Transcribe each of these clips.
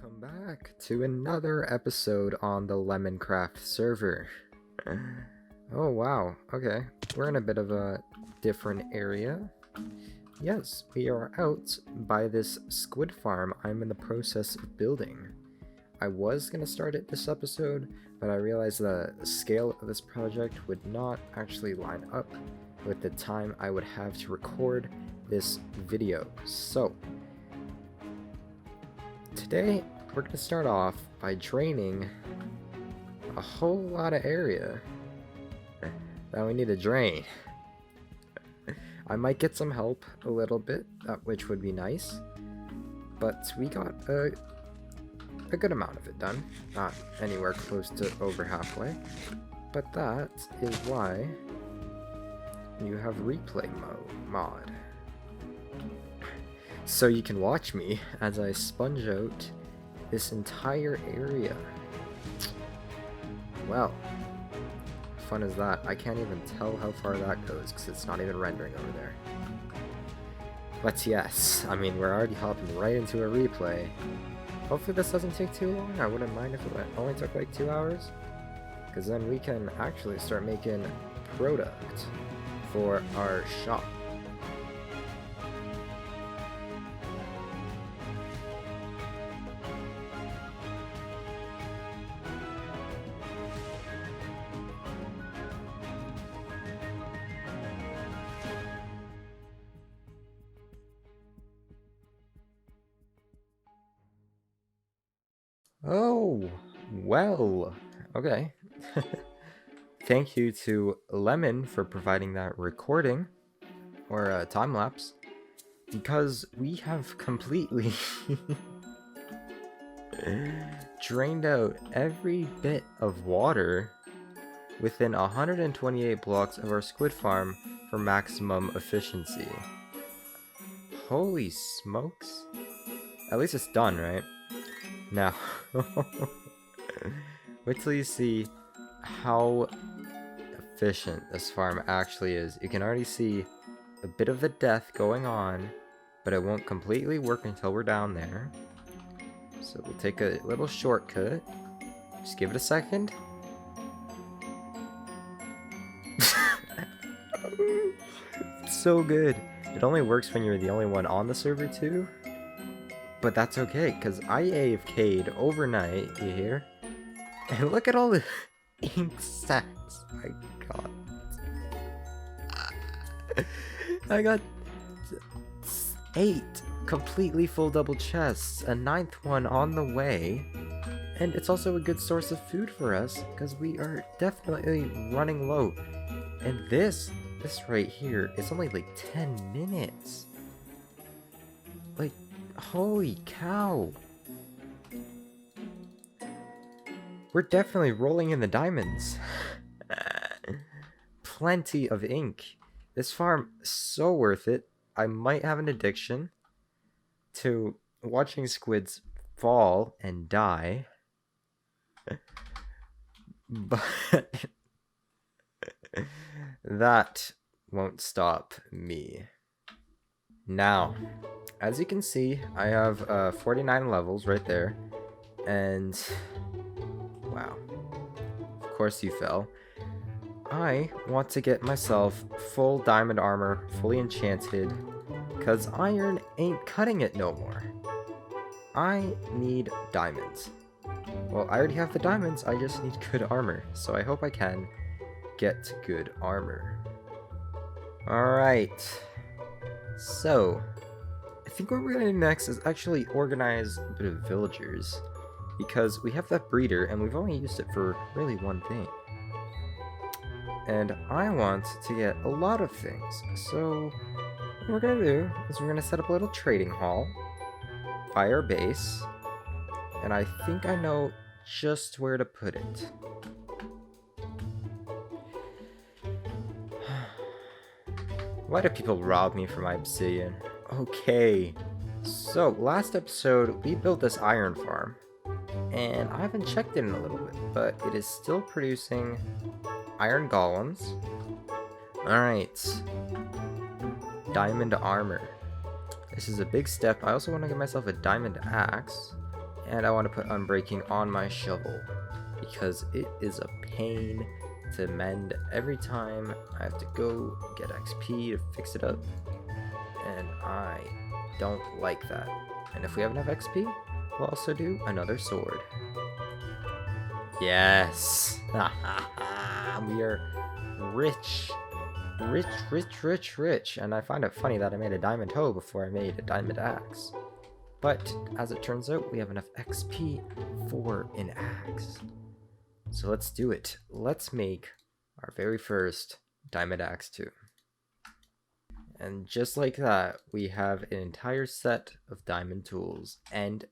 Welcome back to another episode on the LemonCraft server. Oh wow, okay. We're in a bit of a different area. Yes, we are out by this squid farm I'm in the process of building. I was going to start it this episode, but I realized the scale of this project would not actually line up with the time I would have to record this video. So, today we're going to start off by draining a whole lot of area that we need to drain. I might get some help a little bit, which would be nice, but we got a good amount of it done. Not anywhere close to over halfway, but that is why you have replay mod. So you can watch me as I sponge out this entire area. Well, fun is that? I can't even tell how far that goes because it's not even rendering over there. But yes, I mean, we're already hopping right into a replay. Hopefully this doesn't take too long. I wouldn't mind if it only took like 2 hours, because then we can actually start making product for our shop. Oh, well, okay. Thank you to Lemon for providing that recording, or a time-lapse, because we have completely drained out every bit of water within 128 blocks of our squid farm for maximum efficiency. Holy smokes. At least it's done, right? Now, wait till you see how efficient this farm actually is. You can already see a bit of the death going on, but it won't completely work until we're down there. So we'll take a little shortcut. Just give it a second. It's so good. It only works when you're the only one on the server too. But that's okay, because I AFK'd overnight, you hear? And look at all the ink sacks I got 8 completely full double chests, a 9th one on the way, and it's also a good source of food for us, because we are definitely running low. And this right here is only like 10 minutes. Like, holy cow. We're definitely rolling in the diamonds. Plenty of ink. This farm is so worth it. I might have an addiction to watching squids fall and die. But that won't stop me. Now, as you can see, I have 49 levels right there, and wow, of course you fell. I want to get myself full diamond armor, fully enchanted, because iron ain't cutting it no more. I need diamonds. Well, I already have the diamonds, I just need good armor, so I hope I can get good armor. Alright, so I think what we're going to do next is actually organize a bit of villagers, because we have that breeder and we've only used it for really one thing. And I want to get a lot of things, so what we're going to do is we're going to set up a little trading hall by our base, and I think I know just where to put it. Why do people rob me for my obsidian? Okay, so last episode we built this iron farm, and I haven't checked it in a little bit, but it is still producing iron golems. Alright, diamond armor. This is a big step. I also want to get myself a diamond axe, And I want to put unbreaking on my shovel because it is a pain to mend every time I have to go get XP to fix it up, and I don't like that. And if we have enough XP, we'll also do another sword. Yes! We are rich. Rich, rich, rich, rich. And I find it funny that I made a diamond hoe before I made a diamond axe. But as it turns out, we have enough XP for an axe. So let's do it. Let's make our very first diamond axe too. And just like that, we have an entire set of diamond tools and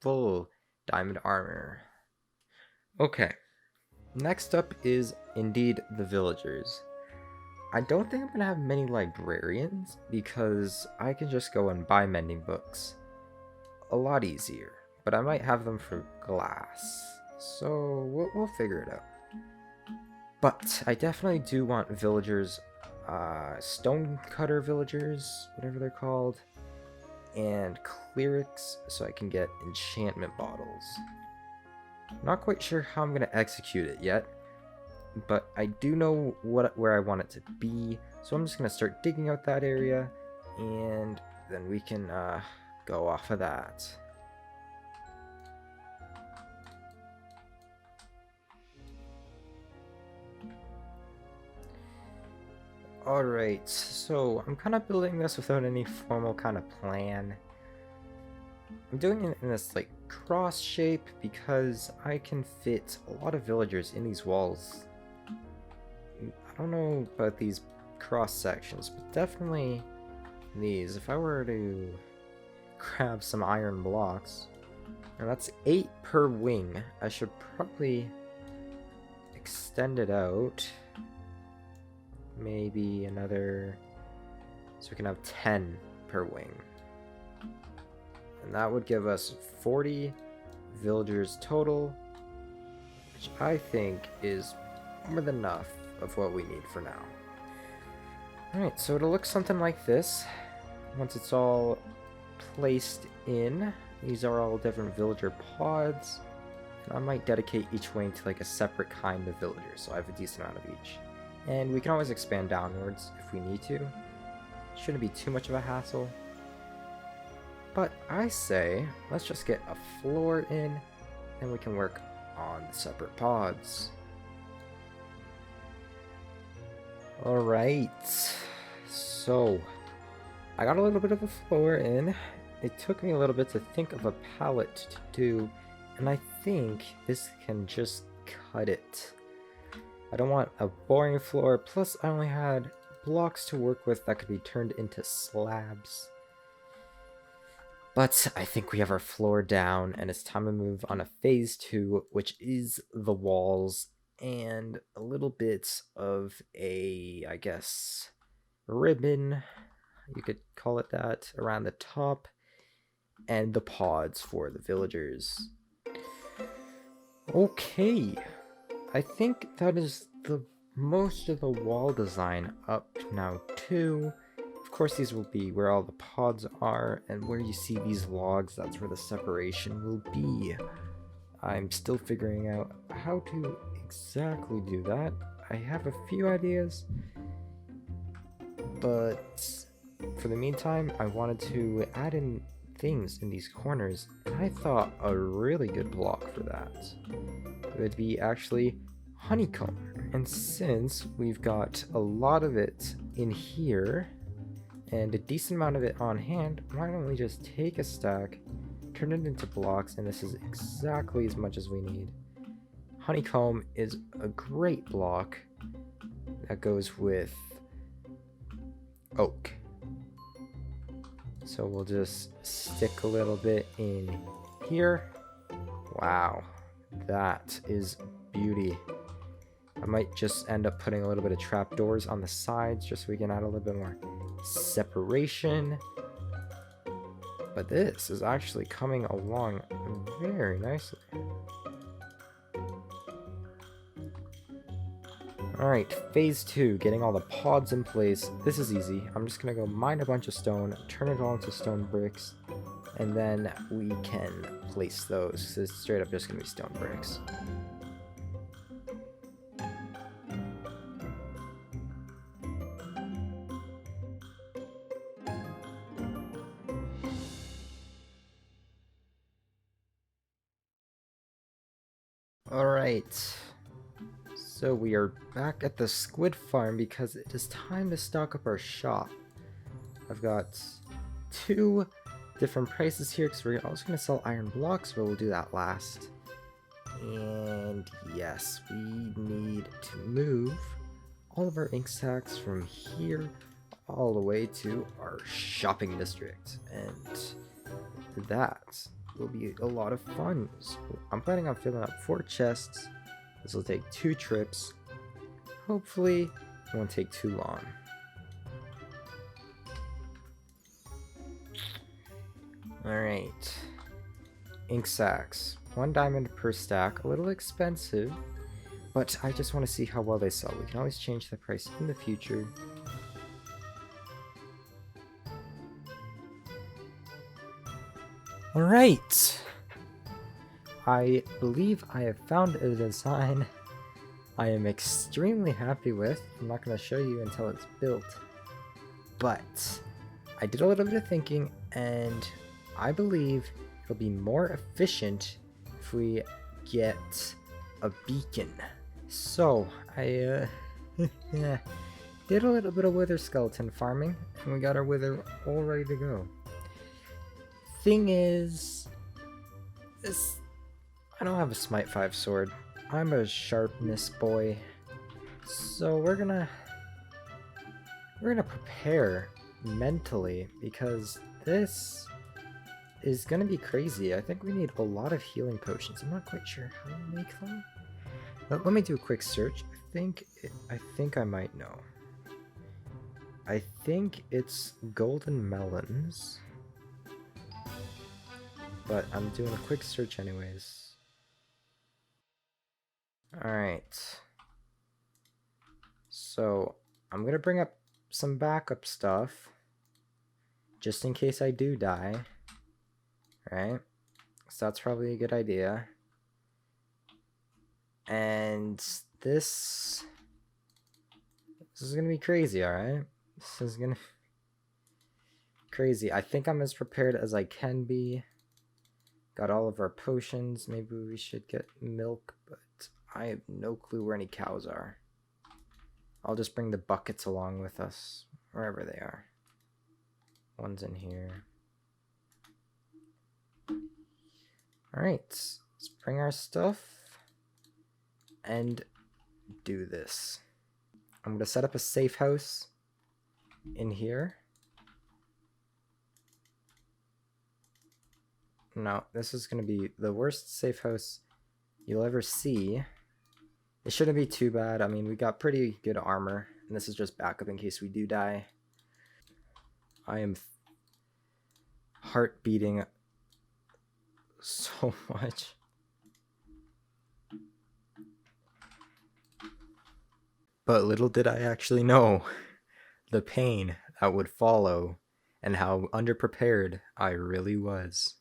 full diamond armor. Okay, next up is indeed the villagers. I don't think I'm gonna have many librarians because I can just go and buy mending books. A lot easier, but I might have them for glass, so we'll figure it out. But I definitely do want villagers, stonecutter villagers, whatever they're called, and clerics, so I can get enchantment bottles. Not quite sure how I'm going to execute it yet, but I do know where I want it to be, so I'm just going to start digging out that area, and then we can go off of that. Alright, so I'm kind of building this without any formal kind of plan. I'm doing it in this like cross shape because I can fit a lot of villagers in these walls. I don't know about these cross sections, but definitely these. If I were to grab some iron blocks, and that's 8 per wing, I should probably extend it out. Maybe another, so we can have 10 per wing. And that would give us 40 villagers total, which I think is more than enough of what we need for now. Alright, so it'll look something like this once it's all placed in. These are all different villager pods, and I might dedicate each wing to like a separate kind of villager, so I have a decent amount of each. And we can always expand downwards if we need to. Shouldn't be too much of a hassle. But I say, let's just get a floor in, and we can work on the separate pods. Alright, so I got a little bit of a floor in. It took me a little bit to think of a palette to do, and I think this can just cut it. I don't want a boring floor, plus I only had blocks to work with that could be turned into slabs. But I think we have our floor down, and it's time to move on to phase 2, which is the walls, and a little bit of a, I guess, ribbon, you could call it that, around the top, and the pods for the villagers. Okay, I think that is the most of the wall design up now too. Of course, these will be where all the pods are, and where you see these logs, that's where the separation will be. I'm still figuring out how to exactly do that. I have a few ideas, but for the meantime, I wanted to add in things in these corners, and I thought a really good block for that would be actually honeycomb. And since we've got a lot of it in here and a decent amount of it on hand, why don't we just take a stack, turn it into blocks, and this is exactly as much as we need. Honeycomb is a great block that goes with oak. So we'll just stick a little bit in here. Wow, that is beauty. I might just end up putting a little bit of trapdoors on the sides just so we can add a little bit more separation. But this is actually coming along very nicely. Alright, phase 2, getting all the pods in place. This is easy. I'm just gonna go mine a bunch of stone, turn it all into stone bricks, And then we can place those. So it's straight up just gonna be stone bricks. Alright. So we are back at the squid farm because it is time to stock up our shop. I've got 2 different prices here because we're also going to sell iron blocks, but we'll do that last. And yes, we need to move all of our ink sacks from here all the way to our shopping district. And that will be a lot of fun. So I'm planning on filling up 4 chests. This will take 2 trips. Hopefully, it won't take too long. Alright. Ink sacks. 1 diamond per stack. A little expensive, but I just want to see how well they sell. We can always change the price in the future. Alright! I believe I have found a design I am extremely happy with. I'm not going to show you until it's built, but I did a little bit of thinking, and I believe it'll be more efficient if we get a beacon. So, I did a little bit of wither skeleton farming, and we got our wither all ready to go. Thing is, I don't have a Smite 5 sword. I'm a sharpness boy. So we're gonna prepare mentally, because this is gonna be crazy. I think we need a lot of healing potions. I'm not quite sure how to make them. But let me do a quick search. I think I might know. I think it's golden melons. But I'm doing a quick search anyways. Alright. So, I'm gonna bring up some backup stuff. Just in case I do die. Right? So that's probably a good idea. And this is gonna be crazy, alright? This is gonna be crazy. I think I'm as prepared as I can be. Got all of our potions. Maybe we should get milk, but I have no clue where any cows are. I'll just bring the buckets along with us, wherever they are. One's in here. Alright, let's bring our stuff and do this. I'm going to set up a safe house in here. No, this is going to be the worst safe house you'll ever see. It shouldn't be too bad. I mean, we got pretty good armor, and this is just backup in case we do die. I am heart beating so much. But little did I actually know the pain that would follow and how underprepared I really was.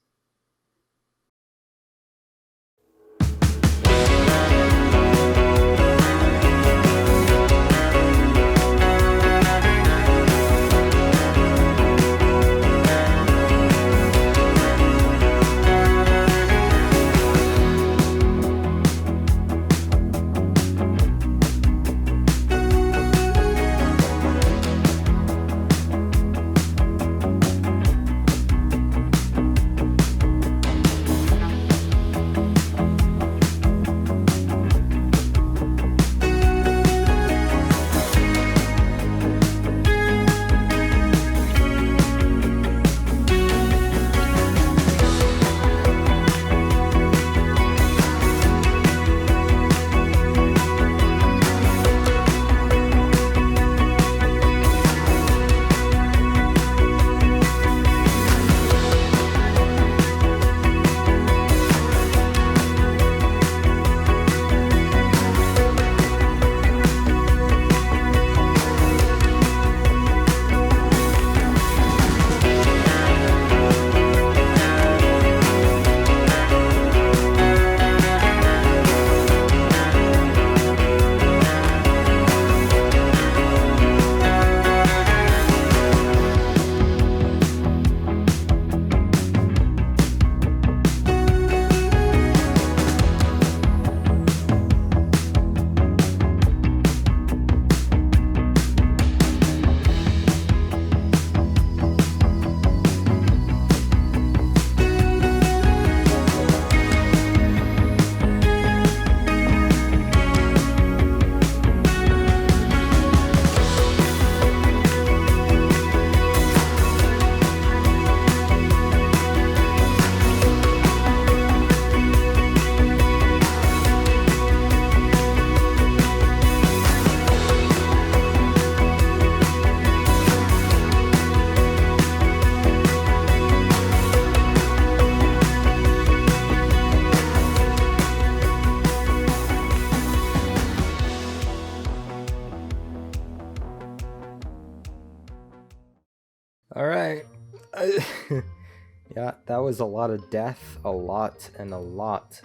Yeah, that was a lot of death, a lot and a lot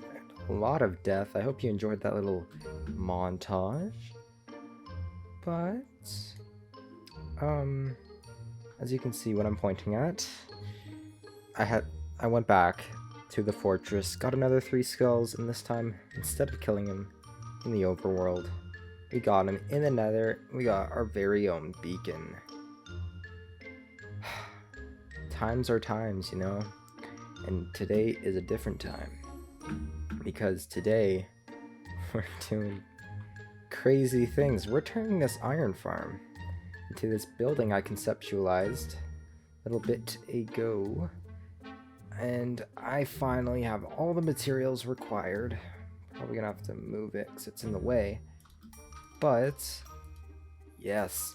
of death. I hope you enjoyed that little montage. But as you can see what I'm pointing at, I went back to the fortress, got another 3 skulls, and this time, instead of killing him in the overworld, we got him in the nether. We got our very own beacon. Times are times, you know? And today is a different time. Because today, we're doing crazy things. We're turning this iron farm into this building I conceptualized a little bit ago. And I finally have all the materials required. Probably gonna have to move it because it's in the way. But, yes,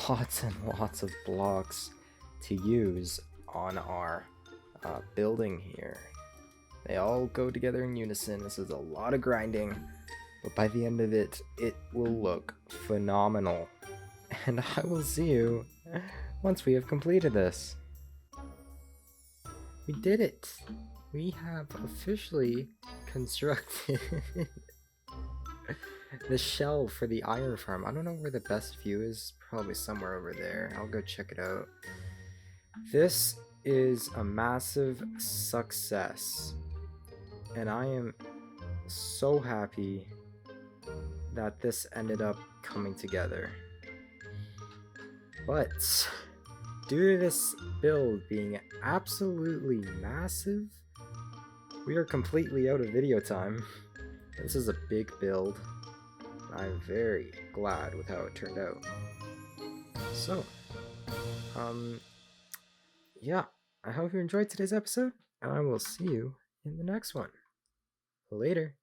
lots and lots of blocks to use on our building here. They all go together in unison. This is a lot of grinding, but by the end of it, it will look phenomenal. And I will see you once we have completed this. We did it! We have officially constructed the shell for the iron farm. I don't know where the best view is. Probably somewhere over there. I'll go check it out. This is a massive success. And I am so happy that this ended up coming together. But due to this build being absolutely massive, we are completely out of video time. This is a big build. I'm very glad with how it turned out. So, yeah, I hope you enjoyed today's episode, and I will see you in the next one. Later.